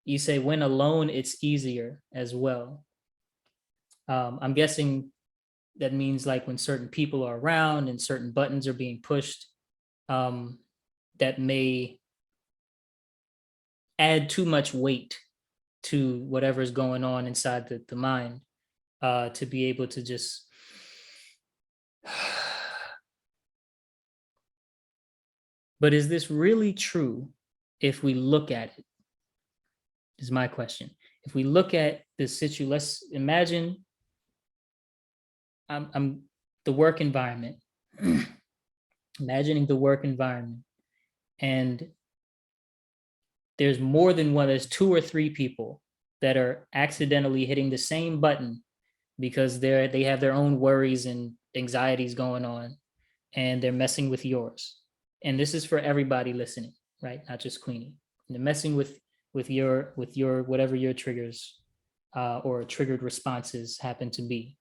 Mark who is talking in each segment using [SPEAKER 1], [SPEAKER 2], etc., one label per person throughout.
[SPEAKER 1] You say when alone, it's easier as well. I'm guessing that means like when certain people are around and certain buttons are being pushed, that may add too much weight to whatever's going on inside the mind, to be able to just but is this really true if we look at it? Is my question. If we look at the situation, let's imagine I'm the work environment. Imagining the work environment, and there's more than one, there's 2 or 3 people that are accidentally hitting the same button because they have their own worries and anxieties going on, and they're messing with yours. And this is for everybody listening, right? Not just Queenie. They're messing with your whatever your triggers or triggered responses happen to be.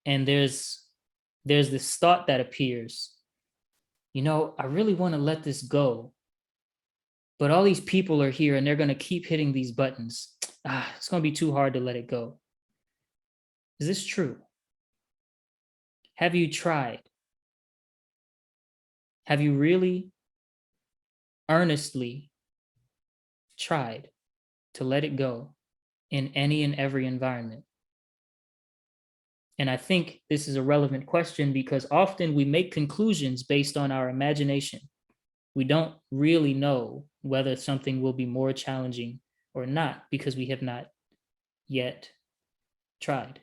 [SPEAKER 1] And there's this thought that appears, I really want to let this go, but all these people are here and they're going to keep hitting these buttons. It's going to be too hard to let it go. Is this true? Have you tried? Have you really earnestly tried to let it go in any and every environment? And I think this is a relevant question because often we make conclusions based on our imagination. We don't really know whether something will be more challenging or not because we have not yet tried.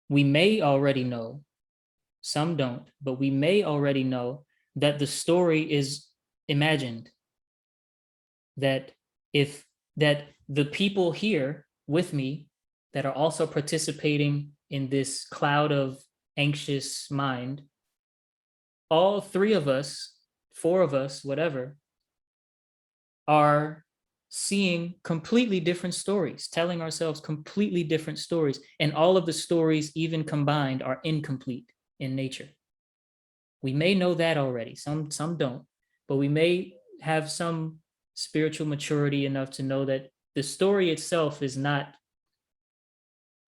[SPEAKER 1] We may already know, some don't, but we may already know that the story is imagined. That the people here with me that are also participating in this cloud of anxious mind, all 3 of us, 4 of us, whatever, are seeing completely different stories, telling ourselves completely different stories. And all of the stories, even combined, are incomplete in nature. We may know that already. Some don't, but we may have some spiritual maturity enough to know that the story itself is not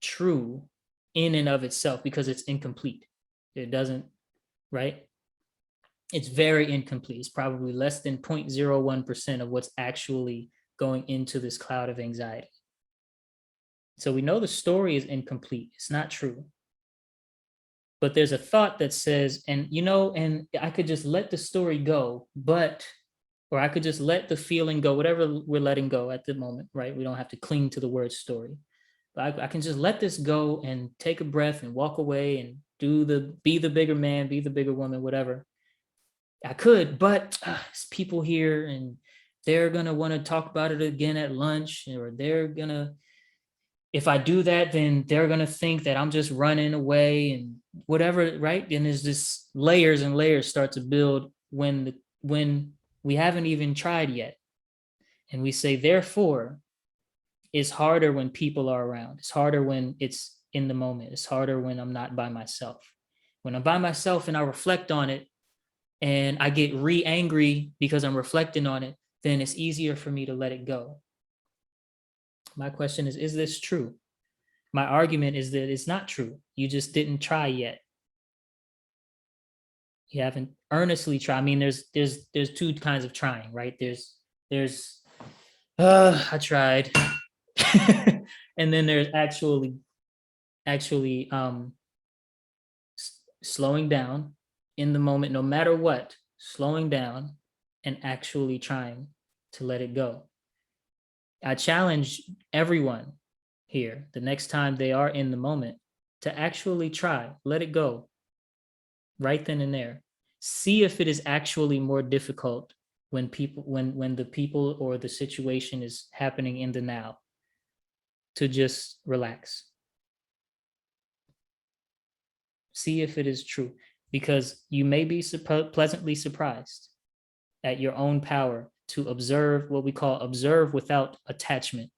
[SPEAKER 1] true in and of itself because it's incomplete. It doesn't, right? It's very incomplete. It's probably less than 0.01% of what's actually going into this cloud of anxiety. So we know the story is incomplete. It's not true. But there's a thought that says, and I could just let the story go, or I could just let the feeling go, whatever we're letting go at the moment, right? We don't have to cling to the word story. But I can just let this go and take a breath and walk away and be the bigger man, be the bigger woman, whatever. I could, but there's people here and they're going to want to talk about it again at lunch, or if I do that, then they're going to think that I'm just running away and whatever, right? And there's this layers and layers start to build when we haven't even tried yet. And we say, therefore, it's harder when people are around. It's harder when it's in the moment. It's harder when I'm not by myself. When I'm by myself and I reflect on it and I get angry because I'm reflecting on it, then it's easier for me to let it go. My question is this true? My argument is that it's not true. You just didn't try yet. You haven't earnestly tried. I mean, there's 2 kinds of trying, right? There's I tried. And then there's actually slowing down in the moment, no matter what, slowing down and actually trying to let it go. I challenge everyone here the next time they are in the moment to actually try, let it go right then and there. See if it is actually more difficult when the people or the situation is happening in the now, to just relax. See if it is true, because you may be pleasantly surprised at your own power to observe, what we call observe without attachment.